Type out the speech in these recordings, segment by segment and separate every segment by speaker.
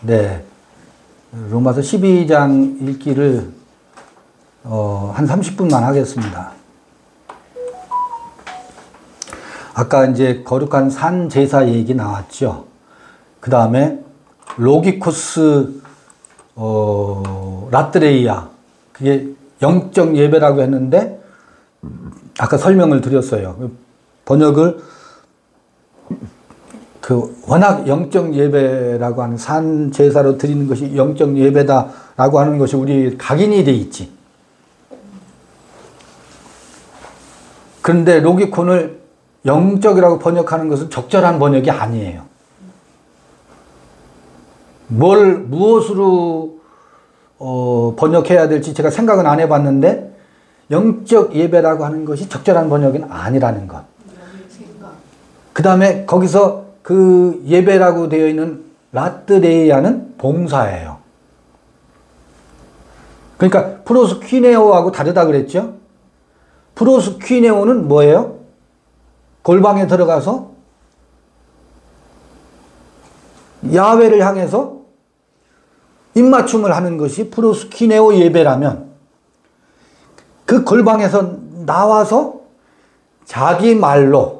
Speaker 1: 네. 로마서 12장 읽기를 한 30분만 하겠습니다. 아까 이제 거룩한 산 제사 얘기 나왔죠. 그 다음에 로기코스 라트레이아, 그게 영적 예배라고 했는데 아까 설명을 드렸어요. 번역을 워낙 영적 예배라고 하는 산 제사로 드리는 것이 영적 예배다라고 하는 것이 우리 각인이 돼 있지. 그런데 로기콘을 영적이라고 번역하는 것은 적절한 번역이 아니에요. 무엇으로 번역해야 될지 제가 생각은 안 해봤는데 영적 예배라고 하는 것이 적절한 번역은 아니라는 것. 그 다음에 거기서 그 예배라고 되어 있는 라트레이아는 봉사예요. 그러니까 프로스퀴네오하고 다르다 그랬죠. 프로스퀴네오는 뭐예요? 골방에 들어가서 야훼를 향해서 입맞춤을 하는 것이 프로스퀴네오 예배라면, 그 골방에서 나와서 자기 말로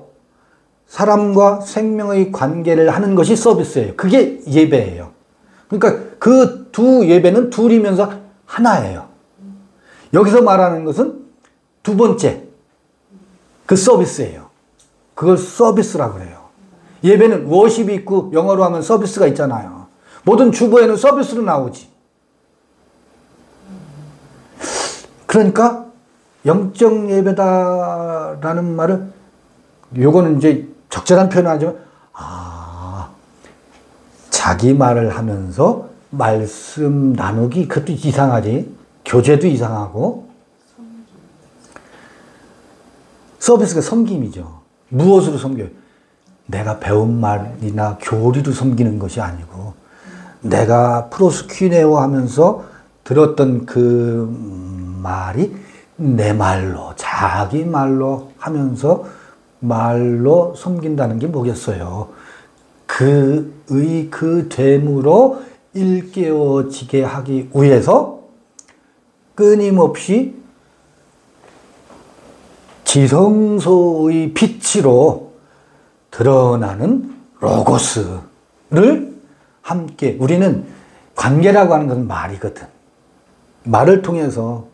Speaker 1: 사람과 생명의 관계를 하는 것이 서비스예요. 그게 예배예요. 그러니까 그 두 예배는 둘이면서 하나예요. 여기서 말하는 것은 두 번째, 그 서비스예요. 그걸 서비스라고 그래요. 예배는 워십이 있고 영어로 하면 서비스가 있잖아요. 모든 주보에는 서비스로 나오지. 그러니까 영적 예배다라는 말을, 요거는 이제 적절한 표현은 하지만, 자기 말을 하면서 말씀 나누기, 그것도 이상하지. 교제도 이상하고. 서비스가 섬김이죠. 무엇으로 섬겨요? 내가 배운 말이나 교리로 섬기는 것이 아니고, 내가 프로스퀴네오 하면서 들었던 그 말이 내 말로, 자기 말로 하면서 말로 섬긴다는 게 뭐겠어요? 그 됨으로 일깨워지게 하기 위해서 끊임없이 지성소의 빛으로 드러나는 로고스를 함께, 우리는 관계라고 하는 것은 말이거든. 말을 통해서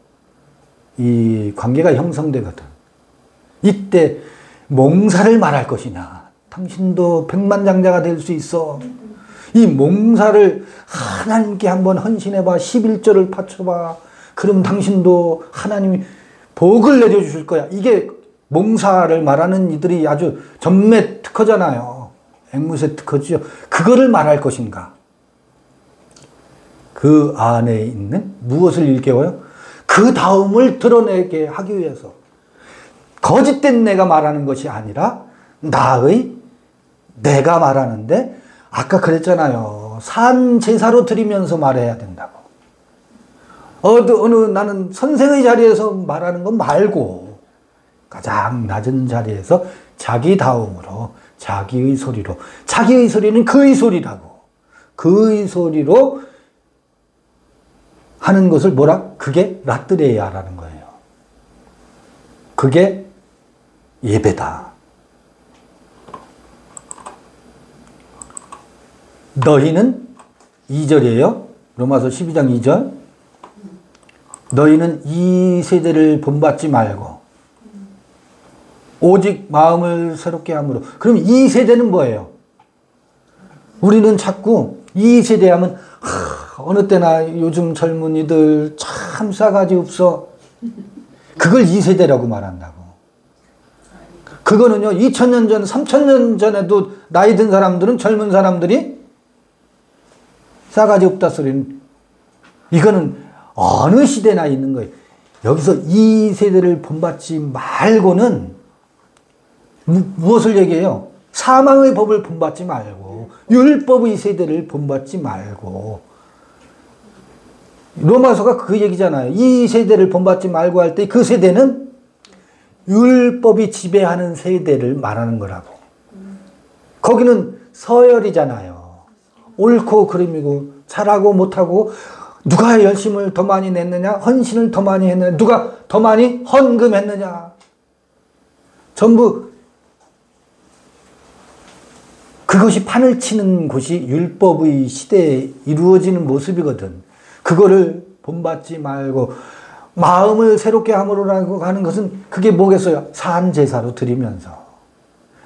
Speaker 1: 이 관계가 형성되거든. 이때 몽사를 말할 것이냐. 당신도 백만장자가 될 수 있어. 이 몽사를 하나님께 한번 헌신해봐. 11조를 바쳐봐. 그럼 당신도 하나님이 복을 내려주실 거야. 이게 몽사를 말하는 이들이 아주 전매 특허잖아요. 앵무새 특허죠. 그거를 말할 것인가? 그 안에 있는 무엇을 일깨워요? 그 다음을 드러내게 하기 위해서. 거짓된 내가 말하는 것이 아니라 내가 말하는데, 아까 그랬잖아요. 산 제사로 드리면서 말해야 된다고. 나는 선생의 자리에서 말하는 건 말고 가장 낮은 자리에서 자기다움으로, 자기의 소리로, 자기의 소리는 그의 소리라고, 그의 소리로 하는 것을 뭐라? 그게 라트레이아라는 거예요. 그게 예배다. 너희는 2절이에요. 로마서 12장 2절. 너희는 이 세대를 본받지 말고 오직 마음을 새롭게 함으로. 그럼 이 세대는 뭐예요? 우리는 자꾸 이 세대 하면 어느 때나 요즘 젊은이들 참 싸가지 없어. 그걸 이 세대라고 말한다고. 그거는요, 2000년 전, 3000년 전에도 나이 든 사람들은, 젊은 사람들이 싸가지 없다 소리는, 이거는 어느 시대나 있는 거예요. 여기서 이 세대를 본받지 말고는 무엇을 얘기해요? 사망의 법을 본받지 말고, 율법의 세대를 본받지 말고. 로마서가 그 얘기잖아요. 이 세대를 본받지 말고 할 때 그 세대는 율법이 지배하는 세대를 말하는 거라고. 거기는 서열이잖아요. 옳고 그름이고 잘하고 못하고 누가 열심을 더 많이 냈느냐, 헌신을 더 많이 했느냐, 누가 더 많이 헌금했느냐. 전부 그것이 판을 치는 곳이 율법의 시대에 이루어지는 모습이거든. 그거를 본받지 말고 마음을 새롭게 함으로라고 하는 것은 그게 뭐겠어요? 산제사로 드리면서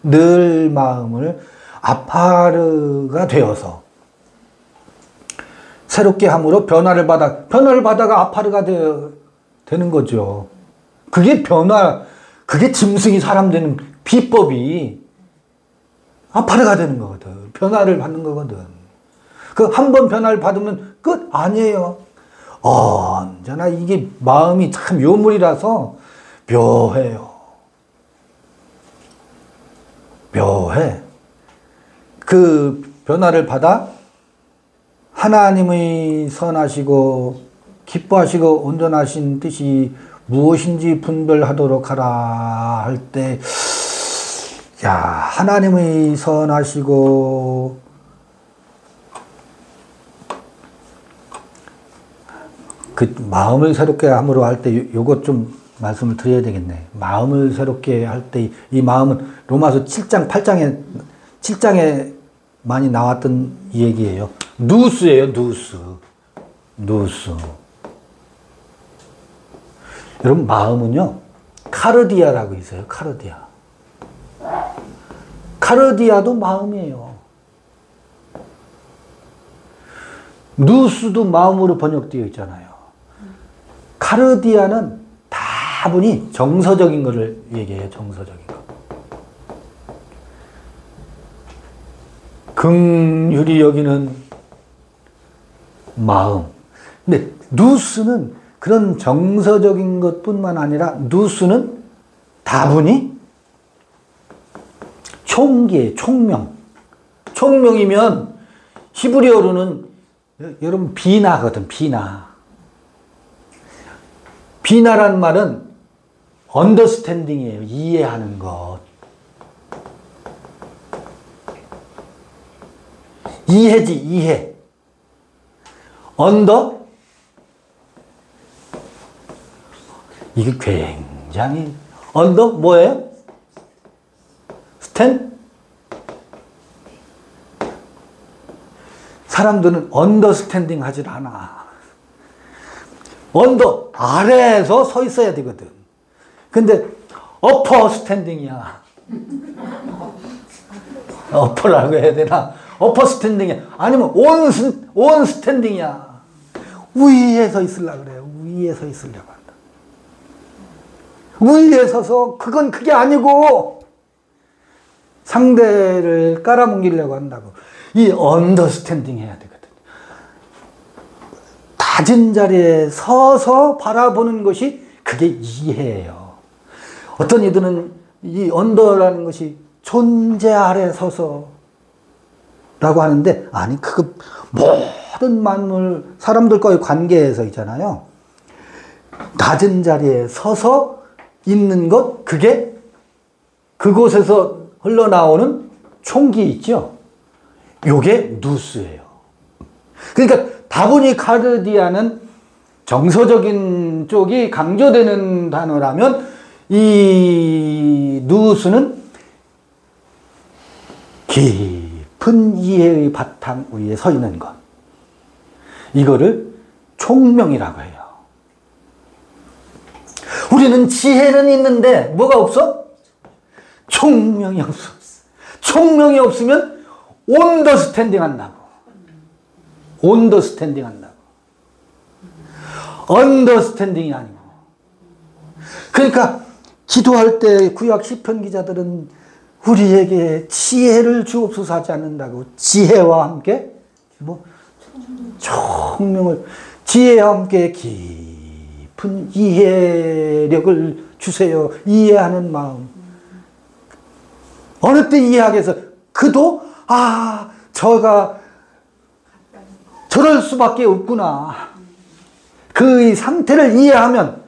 Speaker 1: 늘 마음을 아파르가 되어서 새롭게 함으로 변화를 받아가 아파르가 되는 거죠. 그게 그게 짐승이 사람 되는 비법이 아파르가 되는 거거든. 변화를 받는 거거든. 그 한 번 변화를 받으면 끝 아니에요. 언제나 이게 마음이 참 요물이라서 묘해요. 묘해. 그 변화를 받아 하나님의 선하시고 기뻐하시고 온전하신 뜻이 무엇인지 분별하도록 하라 할 때, 야, 하나님의 선하시고 그 마음을 새롭게 함으로 할 때 요것 좀 말씀을 드려야 되겠네. 마음을 새롭게 할 때 이 마음은 로마서 7장 7장에 많이 나왔던 이 얘기예요. 누스예요. 누스. 여러분, 마음은요 카르디아라고 있어요. 카르디아도 마음이에요. 누스도 마음으로 번역되어 있잖아요. 카르디아는 다분히 정서적인 것을 얘기해요. 정서적인 것. 긍휼히 여기는 마음. 근데 누스는 그런 정서적인 것뿐만 아니라 누스는 다분히 총기예요. 총명이면 히브리어로는 여러분 비나거든. 비나란 말은 understanding이에요. 이해하는 것. 이해지, 이해. 이게 굉장히 뭐예요? 사람들은 언더스탠딩 하질 않아. 아래에서 서 있어야 되거든. 근데 어퍼 스탠딩이야. 어퍼라고 해야 되나? 어퍼 스탠딩이야. 아니면 온 스탠딩이야. 위에 서 있으려고 그래요. 위에 서 있으려고 한다. 위에 서서 그게 아니고 상대를 깔아뭉개려고 한다고. 이 언더스탠딩 해야 되거든. 낮은 자리에 서서 바라보는 것이 그게 이해예요. 어떤 이들은 이 언더라는 것이 존재 아래 서서 라고 하는데, 아니, 모든 만물, 사람들과의 관계에서 있잖아요. 낮은 자리에 서서 있는 것, 그게 그곳에서 흘러나오는 총기 있죠? 요게 누스예요. 그러니까 다분히 카르디아는 정서적인 쪽이 강조되는 단어라면 이 누스는 깊은 이해의 바탕 위에 서 있는 것. 이거를 총명이라고 해요. 우리는 지혜는 있는데 뭐가 없어? 총명이 없어. 총명이 없으면 온더스탠딩 한다고. 언더스탠딩이 아니고. 그러니까 기도할 때 구약 시편 기자들은 우리에게 지혜를 주옵소서 하지 않는다고. 지혜와 함께 총명을, 지혜와 함께 깊은 이해력을 주세요. 이해하는 마음. 어느 때 이해하겠어? 그도 저가 저럴 수밖에 없구나. 그 상태를 이해하면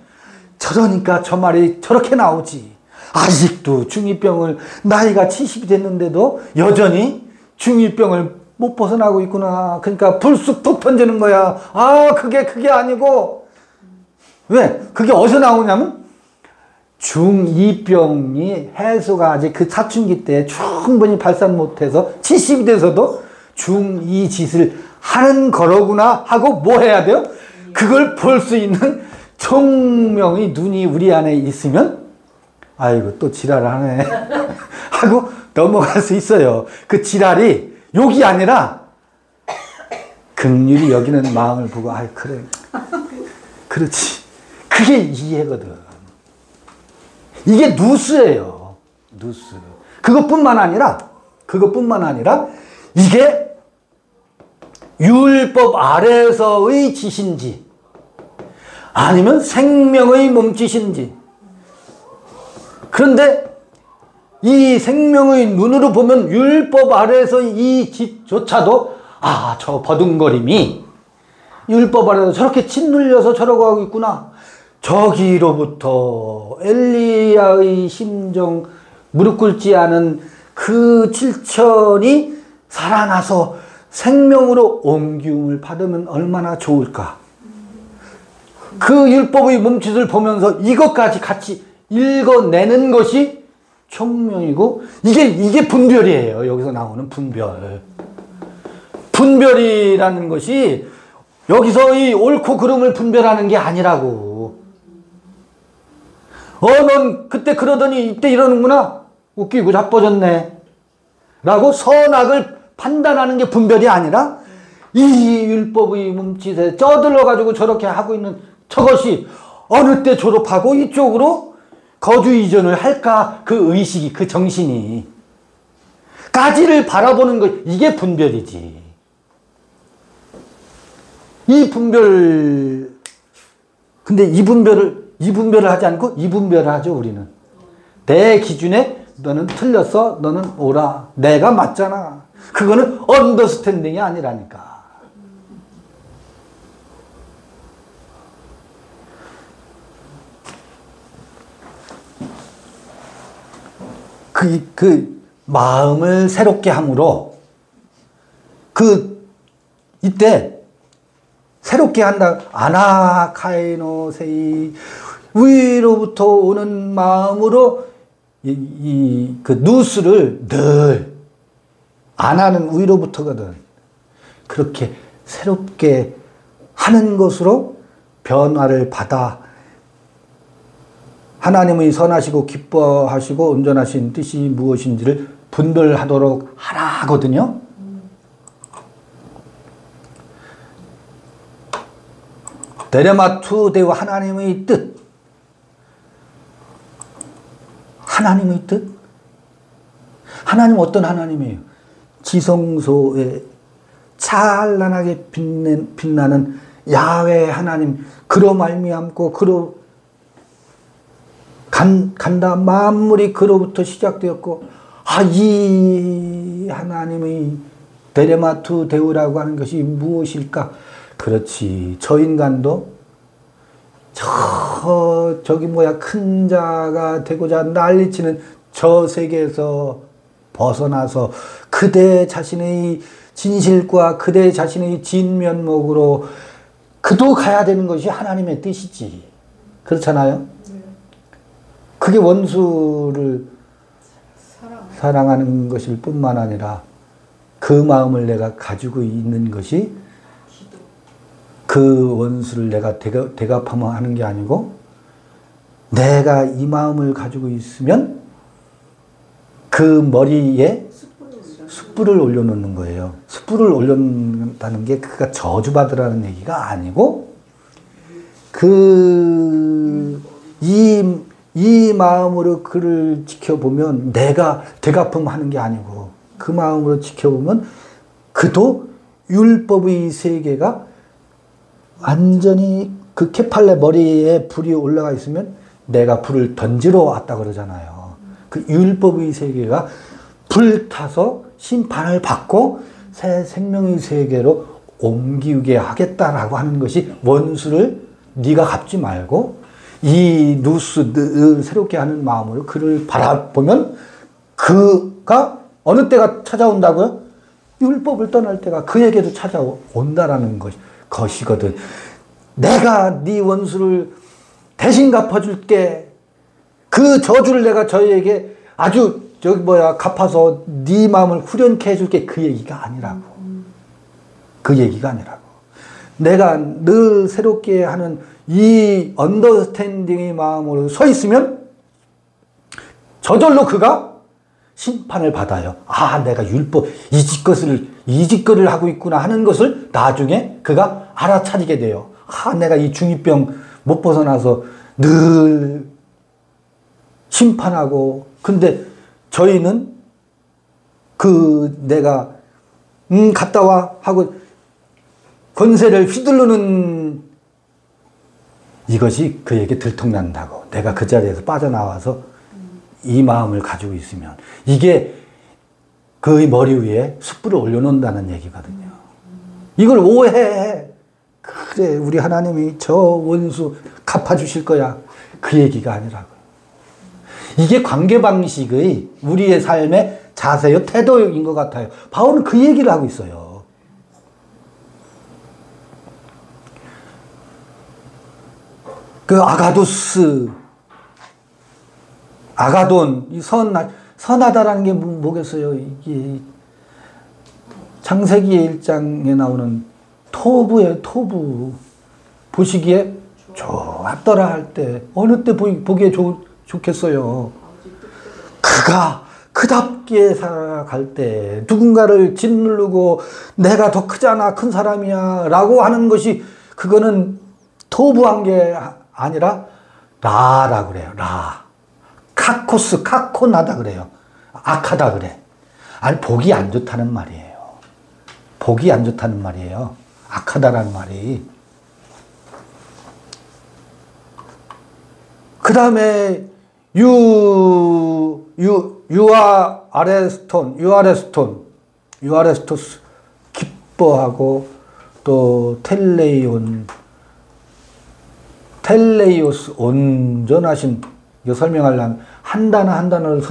Speaker 1: 저러니까 저 말이 저렇게 나오지. 아직도 중2병을 나이가 70이 됐는데도 여전히 중2병을 못 벗어나고 있구나. 그러니까 불쑥 툭 던지는 거야. 아, 그게 아니고. 왜? 그게 어디서 나오냐면 중2병이 해소가 아직 그 사춘기 때 충분히 발산 못해서 70이 돼서도 중2 짓을 하는 거로구나 하고 뭐 해야 돼요? 그걸 볼 수 있는 총명의 눈이 우리 안에 있으면 아이고 또 지랄을 하네 하고 넘어갈 수 있어요. 그 지랄이 욕이 아니라 긍휼히 여기는 마음을 보고 아이 그래 그렇지 그게 이해거든. 이게 누수예요. 누수. 그것뿐만 아니라 이게 율법 아래에서의 짓인지 아니면 생명의 몸짓인지. 그런데 이 생명의 눈으로 보면 율법 아래에서 이 짓조차도 아, 저 버둥거림이 율법 아래에서 저렇게 짓눌려서 저러고 하고 있구나. 저기로부터 엘리야의 심정 무릎 꿇지 않은 그 질천이 살아나서 생명으로 옮김을 받으면 얼마나 좋을까. 그 율법의 몸짓을 보면서 이것까지 같이 읽어내는 것이 총명이고 이게 분별이에요. 여기서 나오는 분별. 분별이라는 것이 여기서 이 옳고 그름을 분별하는 게 아니라고. 넌 그때 그러더니 이때 이러는구나. 웃기고 자빠졌네. 라고 선악을 판단하는 게 분별이 아니라 이 율법의 몸짓에 쩌들러가지고 저렇게 하고 있는 저것이 어느 때 졸업하고 이쪽으로 거주 이전을 할까 그 의식이 그 정신이 까지를 바라보는 것 이게 분별이지. 이 분별 근데 이 분별을 하지 않고 이 분별을 하죠. 우리는 내 기준에 너는 틀렸어 너는 옳아 내가 맞잖아. 그거는 언더스탠딩이 아니라니까. 그 마음을 새롭게 함으로 이때 새롭게 한다. 아나카이노세이 위로부터 오는 마음으로 그 누수를 늘 아나는 위로부터거든. 그렇게 새롭게 하는 것으로 변화를 받아 하나님의 선하시고 기뻐하시고 온전하신 뜻이 무엇인지를 분별하도록 하라거든요. 데레마투 데우 하나님의 뜻. 하나님의 뜻? 하나님 어떤 하나님이에요? 지성소에 찬란하게 빛나는 야훼 하나님. 그로 말미암고 그로 간다. 만물이 그로부터 시작되었고 이 하나님의 데레마투 데우라고 하는 것이 무엇일까? 그렇지. 저 인간도 저기 큰 자가 되고자 난리치는 저 세계에서 벗어나서 그대 자신의 진실과 그대 자신의 진면목으로 그도 가야 되는 것이 하나님의 뜻이지. 그렇잖아요? 그게 원수를 사랑하는 것일 뿐만 아니라 그 마음을 내가 가지고 있는 것이 그 원수를 내가 대갚하면 하는 게 아니고 내가 이 마음을 가지고 있으면 그 머리에 숯불을 올려놓는 거예요. 숯불을 올려놓는다는 게 그가 저주받으라는 얘기가 아니고 이 마음으로 그를 지켜보면 내가 대갚음하는 게 아니고 그 마음으로 지켜보면 그도 율법의 세계가 완전히 그 케팔레 머리에 불이 올라가 있으면 내가 불을 던지러 왔다 그러잖아요. 그 율법의 세계가 불타서 심판을 받고 새 생명의 세계로 옮기게 하겠다라고 하는 것이 원수를 네가 갚지 말고 이 누스 새롭게 하는 마음으로 그를 바라보면 그가 어느 때가 찾아온다고요? 율법을 떠날 때가 그에게도 찾아온다라는 것이거든. 내가 네 원수를 대신 갚아줄게. 그 저주를 내가 저희에게 아주 갚아서 네 마음을 후련케 해줄게. 그 얘기가 아니라고. 그 얘기가 아니라고. 내가 늘 새롭게 하는 이 언더스탠딩의 마음으로 서 있으면 저절로 그가 심판을 받아요. 아, 내가 율법 이 짓거리를 하고 있구나 하는 것을 나중에 그가 알아차리게 돼요. 아, 내가 이 중이병 못 벗어나서 늘 심판하고, 근데 저희는 내가 갔다 와 하고 권세를 휘두르는 이것이 그에게 들통난다고. 내가 그 자리에서 빠져나와서 이 마음을 가지고 있으면 이게 그의 머리 위에 숯불을 올려놓는다는 얘기거든요. 이걸 오해해. 그래, 우리 하나님이 저 원수 갚아주실 거야. 그 얘기가 아니라고요. 이게 관계방식의 우리의 삶의 자세요, 태도인 것 같아요. 바울은 그 얘기를 하고 있어요. 그 아가돈, 이 선하다라는 게 뭐겠어요? 이게 창세기 1장에 나오는 토부예요, 토부. 보시기에 좋았더라 할 때, 어느 때 보기에 좋겠어요. 그가 그답게 살아갈 때 누군가를 짓누르고 내가 더 크잖아, 큰 사람이야 라고 하는 것이, 그거는 토부한 게 아니라 라라고 그래요. 라. 카코나다 그래요. 악하다 그래. 아니, 복이 안 좋다는 말이에요. 복이 안 좋다는 말이에요. 악하다라는 말이. 그 다음에 유아레스토스 기뻐하고, 또 텔레이오스 온전하신, 이거 설명하려면 한 단어를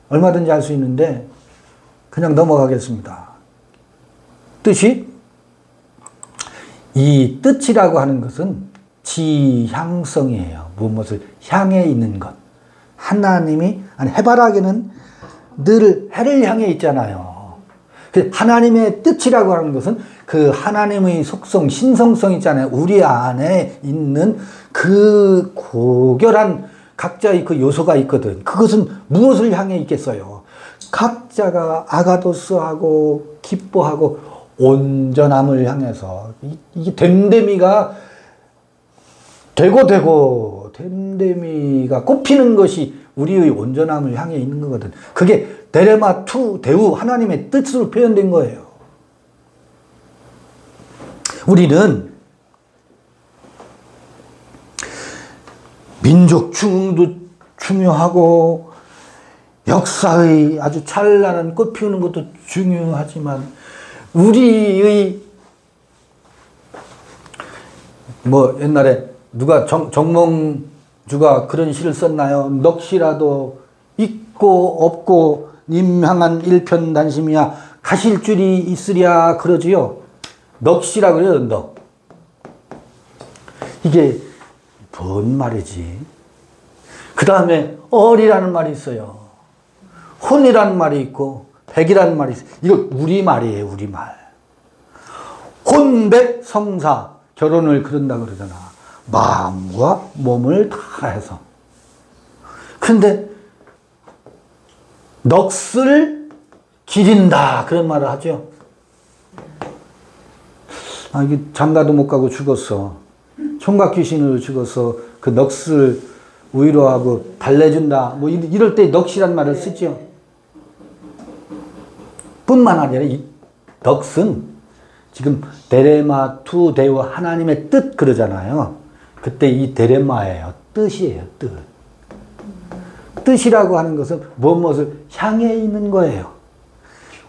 Speaker 1: 얼마든지 할 수 있는데 그냥 넘어가겠습니다. 뜻이, 이 뜻이라고 하는 것은 지향성이에요. 무엇을 향해 있는 것. 하나님이, 아니, 해바라기는 늘 해를 향해 있잖아요. 하나님의 뜻이라고 하는 것은 그 하나님의 속성, 신성성 있잖아요. 우리 안에 있는 그 고결한 각자의 그 요소가 있거든. 그것은 무엇을 향해 있겠어요? 각자가 아가도스하고 기뻐하고 온전함을 향해서, 이게 됨됨이가 되고 됨됨이가 꼽히는 것이 우리의 온전함을 향해 있는 거거든. 그게 데레마 투 데우, 하나님의 뜻으로 표현된 거예요. 우리는 민족 중흥도 중요하고 역사의 아주 찬란한 꽃 피우는 것도 중요하지만, 우리의 옛날에 누가 정몽주가 그런 시를 썼나요? 넋이라도 있고 없고 님 향한 일편단심이야 가실 줄이 있으랴 그러지요. 넋이라 그래요. 넋. 이게 뭔 말이지? 그 다음에 얼이라는 말이 있어요. 혼이라는 말이 있고 백이라는 말이 있어요. 이거 우리말이에요. 우리말. 혼백성사, 결혼을 그런다 그러잖아. 마음과 몸을 다해서. 그런데 넋을 기린다 그런 말을 하죠. 아, 이게 장가도 못 가고 죽었어. 총각 귀신으로 죽어서 그 넋을 위로하고 달래준다. 이럴 때 넋이란 말을 쓰죠. 뿐만 아니라 이 넋은 지금 데레마 투 데우, 하나님의 뜻 그러잖아요. 그때 이 데레마예요. 뜻이에요. 뜻. 뜻이라고 하는 것은 무엇을 향해 있는 거예요.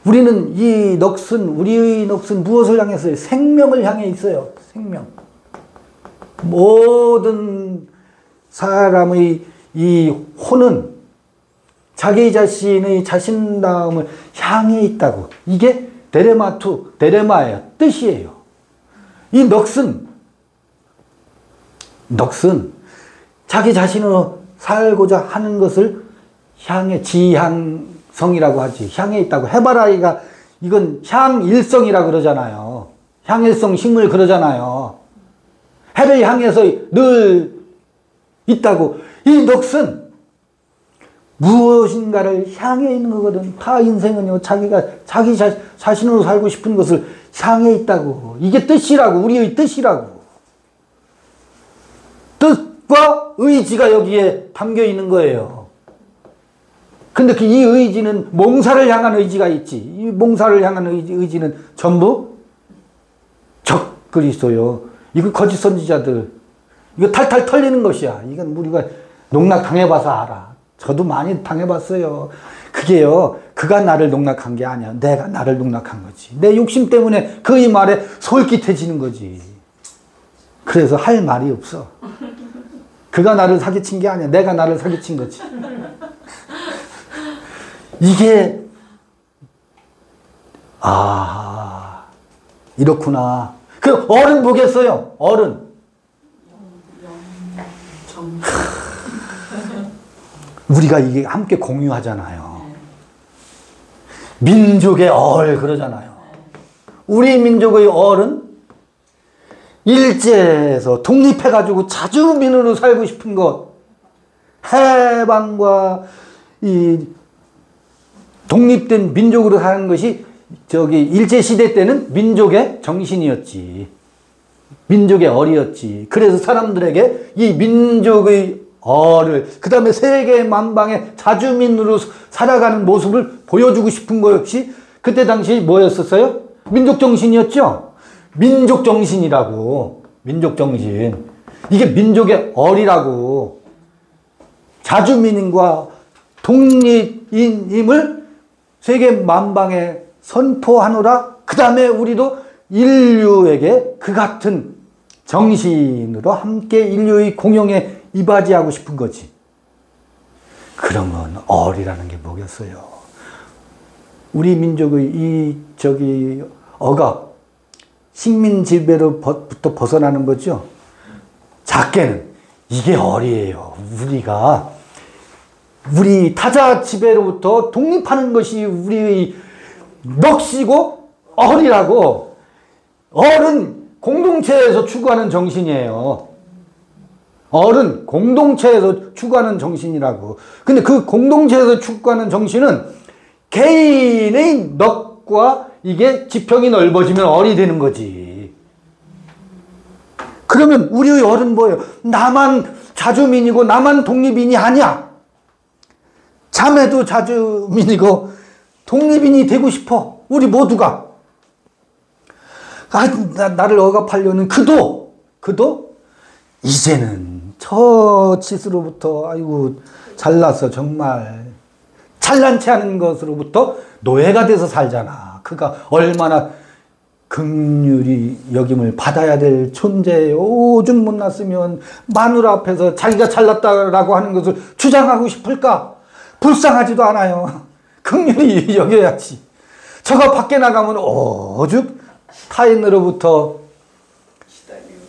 Speaker 1: 우리는 이 넋은, 우리의 넋은 무엇을 향해 있어요? 생명을 향해 있어요. 생명. 모든 사람의 이 혼은 자기 자신의 자신다움을 향해 있다고. 이게 데레마예요. 뜻이에요. 이 넋은 자기 자신으로 살고자 하는 것을 향해 지향성이라고 하지. 향해 있다고. 해바라기가 이건 향일성이라고 그러잖아요. 향일성 식물 그러잖아요. 해를 향해서 늘 있다고. 이 넋은 무엇인가를 향해 있는 거거든. 다 인생은요, 자기가 자기 자신으로 살고 싶은 것을 향해 있다고. 이게 뜻이라고. 우리의 뜻이라고. 뜻과 의지가 여기에 담겨 있는 거예요. 근데 이 의지는 몽사를 향한 의지가 있지. 이 몽사를 향한 의지는 전부 적그리스도요. 이거 거짓 선지자들. 이거 탈탈 털리는 것이야. 이건 우리가 농락 당해봐서 알아. 저도 많이 당해봤어요. 그게요, 그가 나를 농락한 게 아니야. 내가 나를 농락한 거지. 내 욕심 때문에 그의 말에 솔깃해지는 거지. 그래서 할 말이 없어. 그가 나를 사기친 게 아니야. 내가 나를 사기친 거지. 이게 이렇구나. 그 어른 보겠어요. 어른. 우리가 이게 함께 공유하잖아요. 민족의 얼 그러잖아요. 우리 민족의 얼은 일제에서 독립해가지고 자주민으로 살고 싶은 것, 해방과 이 독립된 민족으로 사는 것이 일제시대 때는 민족의 정신이었지. 민족의 얼이었지. 그래서 사람들에게 이 민족의 얼을, 그 다음에 세계 만방의 자주민으로 살아가는 모습을 보여주고 싶은 것이 그때 당시 뭐였었어요? 민족정신이었죠? 민족정신이라고. 민족정신. 이게 민족의 얼이라고. 자주민과 독립인임을 세계 만방에 선포하노라. 그 다음에 우리도 인류에게 그 같은 정신으로 함께 인류의 공용에 이바지하고 싶은 거지. 그러면 얼이라는 게 뭐겠어요? 우리 민족의 억압, 식민 지배로부터 벗어나는 거죠. 작게는 이게 얼이에요. 우리 타자 지배로부터 독립하는 것이 우리의 넋이고 얼이라고. 얼은 공동체에서 추구하는 정신이에요. 얼은 공동체에서 추구하는 정신이라고. 근데 그 공동체에서 추구하는 정신은 개인의 넋과 이게 지평이 넓어지면 얼이 되는 거지. 그러면 우리의 얼은 뭐예요? 나만 자주민이고 나만 독립인이 아니야. 자매도 자주민이고 독립인이 되고 싶어. 우리 모두가. 나를 억압하려는 그도 이제는 저 짓으로부터 아이고 잘났어 정말 잘난치 않은 것으로부터 노예가 돼서 살잖아. 그가 얼마나 긍휼히 여김을 받아야 될 존재예요. 오죽 못났으면 마누라 앞에서 자기가 잘났다라고 하는 것을 주장하고 싶을까? 불쌍하지도 않아요. 긍휼히 여겨야지. 저가 밖에 나가면 오죽 타인으로부터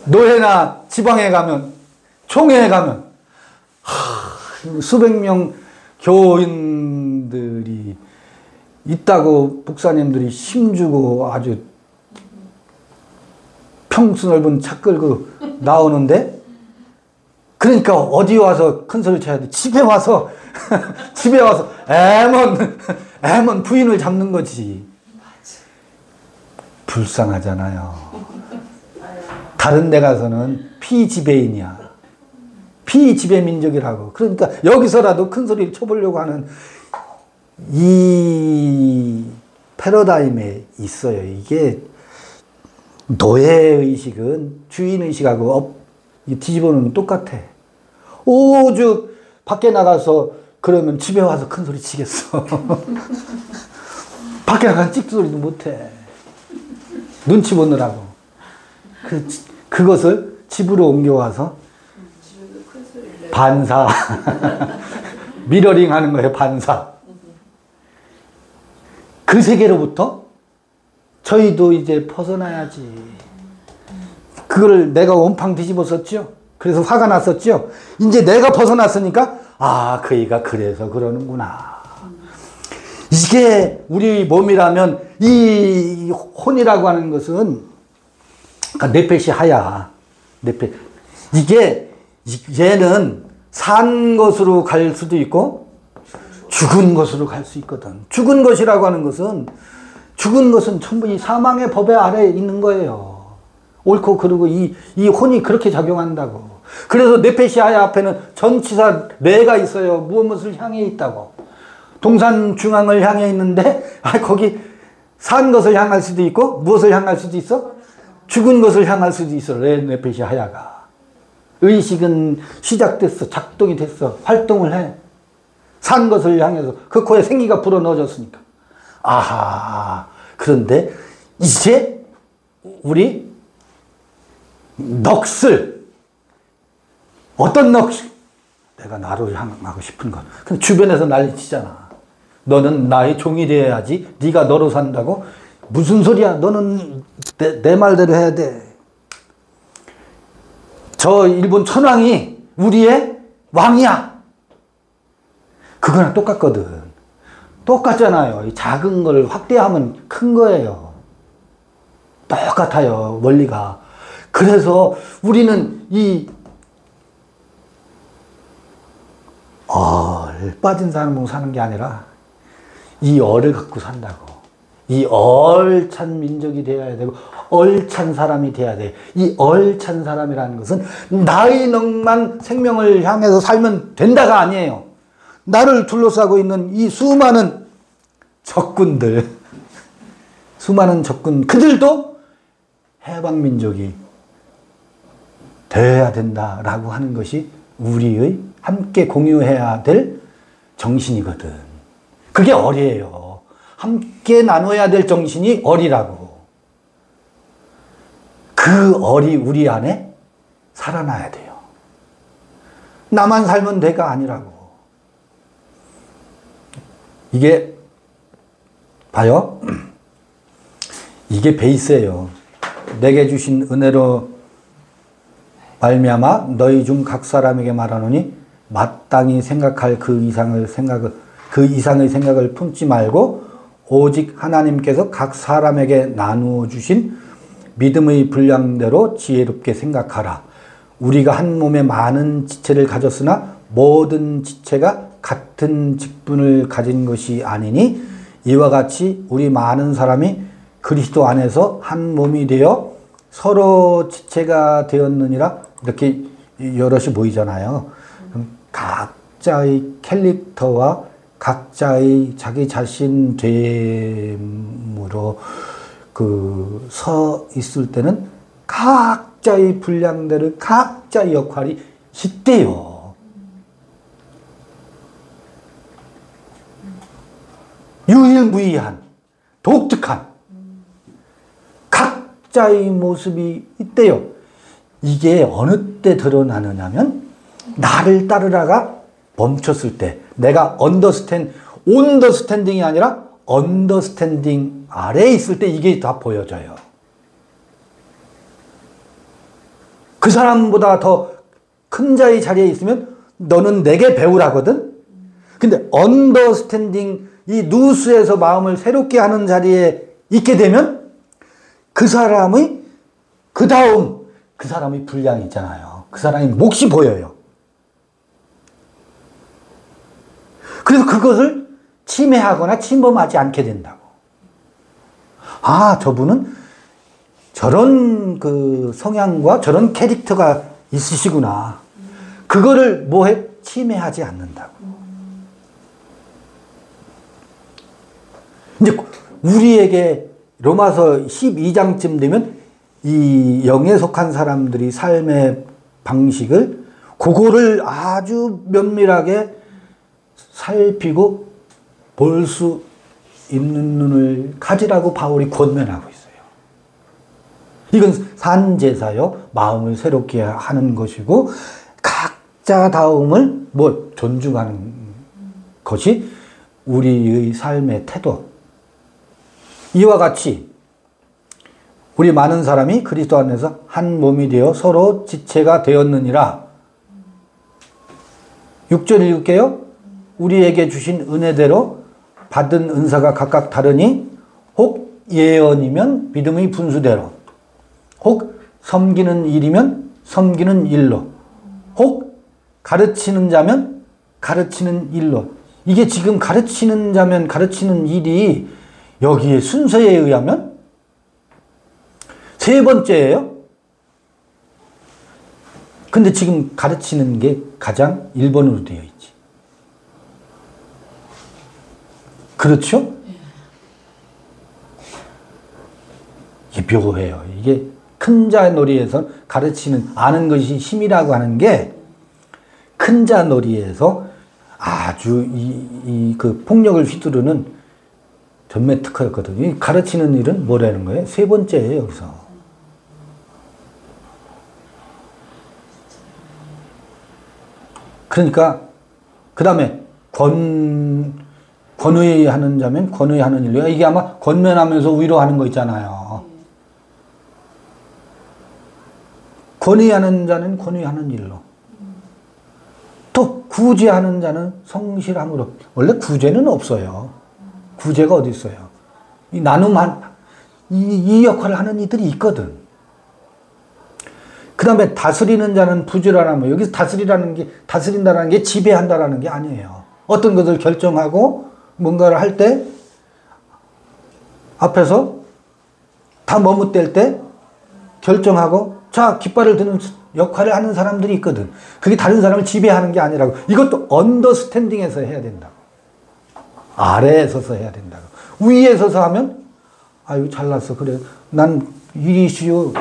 Speaker 1: 노예나 지방에 가면 총회에 가면 수백 명 교인들이 있다고 목사님들이 힘주고 아주 평수 넓은 차 끌고 나오는데, 그러니까 어디 와서 큰 소리 쳐야 돼? 집에 와서 집에 와서 애먼 부인을 잡는 거지. 불쌍하잖아요. 다른 데 가서는 피지배인이야. 피지배 민족이라고. 그러니까 여기서라도 큰 소리를 쳐보려고 하는 이 패러다임에 있어요. 이게 노예의식은 주인의식하고 뒤집어 놓으면 똑같아. 오죽 밖에 나가서 그러면 집에 와서 큰 소리 치겠어. 밖에 나가서 찍소리도 못해. 눈치 보느라고. 그것을 집으로 옮겨와서 반사. 미러링 하는 거예요, 반사. 그 세계로부터 저희도 이제 벗어나야지. 그걸 내가 원팡 뒤집었었죠. 그래서 화가 났었죠. 이제 내가 벗어났으니까 아, 그이가 그래서 그러는구나. 이게 우리 몸이라면 이 혼이라고 하는 것은 뇌펫이 하야. 뇌펫. 이게 얘는 산 것으로 갈 수도 있고 죽은 것으로 갈 수 있거든. 죽은 것이라고 하는 것은 죽은 것은 전부 이 사망의 법에 아래에 있는 거예요. 옳고 그르고 이 혼이 그렇게 작용한다고. 그래서 뇌펫이 하야 앞에는 전치사 뇌가 있어요. 무엇을 향해 있다고. 동산 중앙을 향해 있는데 거기 산 것을 향할 수도 있고 무엇을 향할 수도 있어? 죽은 것을 향할 수도 있어. 뇌펫이 하야가. 의식은 시작됐어. 작동이 됐어. 활동을 해. 산 것을 향해서 그 코에 생기가 불어넣어졌으니까. 아하. 그런데 이제 우리 넋을 어떤 넋을 내가 나로 향하고 싶은 것. 근데 주변에서 난리치잖아. 너는 나의 종이 되어야지. 네가 너로 산다고? 무슨 소리야. 너는 내 말대로 해야 돼. 저 일본 천황이 우리의 왕이야. 그거랑 똑같거든. 똑같잖아요. 작은 걸 확대하면 큰 거예요. 똑같아요. 원리가. 그래서 우리는 이 빠진 사람으로 사는 게 아니라 이 얼을 갖고 산다고. 이 얼찬 민족이 되어야 되고 얼찬 사람이 되어야 돼. 이 얼찬 사람이라는 것은 나의 넋만 생명을 향해서 살면 된다가 아니에요. 나를 둘러싸고 있는 이 수많은 적군들, 수많은 적군, 그들도 해방민족이 되어야 된다라고 하는 것이 우리의 함께 공유해야 될 정신이거든. 그게 얼이에요. 함께 나눠야 될 정신이 얼이라고. 그 얼이 우리 안에 살아나야 돼요. 나만 살면 돼가 아니라고. 이게 봐요. 이게 베이스예요. 내게 주신 은혜로 말미암아 너희 중 각 사람에게 말하노니 마땅히 생각할 그 이상의 생각을 품지 말고 오직 하나님께서 각 사람에게 나누어 주신 믿음의 분량대로 지혜롭게 생각하라. 우리가 한 몸에 많은 지체를 가졌으나 모든 지체가 같은 직분을 가진 것이 아니니 이와 같이 우리 많은 사람이 그리스도 안에서 한 몸이 되어 서로 지체가 되었느니라. 이렇게 여럿이 모이잖아요. 각자의 캐릭터와 각자의 자기 자신 됨으로 서 있을 때는 각자의 분량대로 각자의 역할이 있대요. 유일무이한 독특한 각자의 모습이 있대요. 이게 어느 때 드러나느냐면 나를 따르라가 멈췄을 때, 내가 온더스탠딩이 아니라 언더스탠딩 아래에 있을 때 이게 다 보여져요. 그 사람보다 더 큰 자의 자리에 있으면 너는 내게 배우라거든. 근데 언더스탠딩, 이 누수에서 마음을 새롭게 하는 자리에 있게 되면 그 사람의 그 사람의 분량이 있잖아요. 그 사람의 몫이 보여요. 그래서 그것을 침해하거나 침범하지 않게 된다고. 아, 저분은 저런 성향과 저런 캐릭터가 있으시구나. 그거를 뭐해? 침해하지 않는다고. 이제 우리에게 로마서 12장쯤 되면 이 영에 속한 사람들이 삶의 방식을 그거를 아주 면밀하게 살피고 볼 수 있는 눈을 가지라고 바울이 권면하고 있어요. 이건 산제사요. 마음을 새롭게 하는 것이고 각자다움을 존중하는 것이 우리의 삶의 태도. 이와 같이 우리 많은 사람이 그리스도 안에서 한 몸이 되어 서로 지체가 되었느니라. 6절 읽을게요. 우리에게 주신 은혜대로 받은 은사가 각각 다르니 혹 예언이면 믿음의 분수대로, 혹 섬기는 일이면 섬기는 일로, 혹 가르치는 자면 가르치는 일로. 이게 지금 가르치는 자면 가르치는 일이 여기에 순서에 의하면 세 번째예요. 근데 지금 가르치는 게 가장 1번으로 되어 있지. 그렇죠? 이게 묘해요. 이게 큰 자 놀이에서 가르치는, 아는 것이 힘이라고 하는 게 큰 자 놀이에서 아주 그 폭력을 휘두르는 전매 특허였거든요. 가르치는 일은 뭐라는 거예요? 세 번째예요, 여기서. 그러니까 그 다음에 권의하는 자면 권의하는 일로. 이게 아마 권면하면서 위로하는 거 있잖아요. 권의하는 자는 권의하는 일로. 또 구제하는 자는 성실함으로. 원래 구제는 없어요. 구제가 어디 있어요? 이 나눔한 이 역할을 하는 이들이 있거든. 그 다음에 다스리는 자는 부지런함. 여기서 다스린다는 게 지배한다라는 게 아니에요. 어떤 것을 결정하고 뭔가를 할 때 앞에서 다 머뭇댈 때 결정하고 자 깃발을 드는 역할을 하는 사람들이 있거든. 그게 다른 사람을 지배하는 게 아니라고. 이것도 언더스탠딩에서 해야 된다고. 아래에 서서 해야 된다고. 위에 서서 하면 아유 잘났어. 그래 난 일이 쉬워.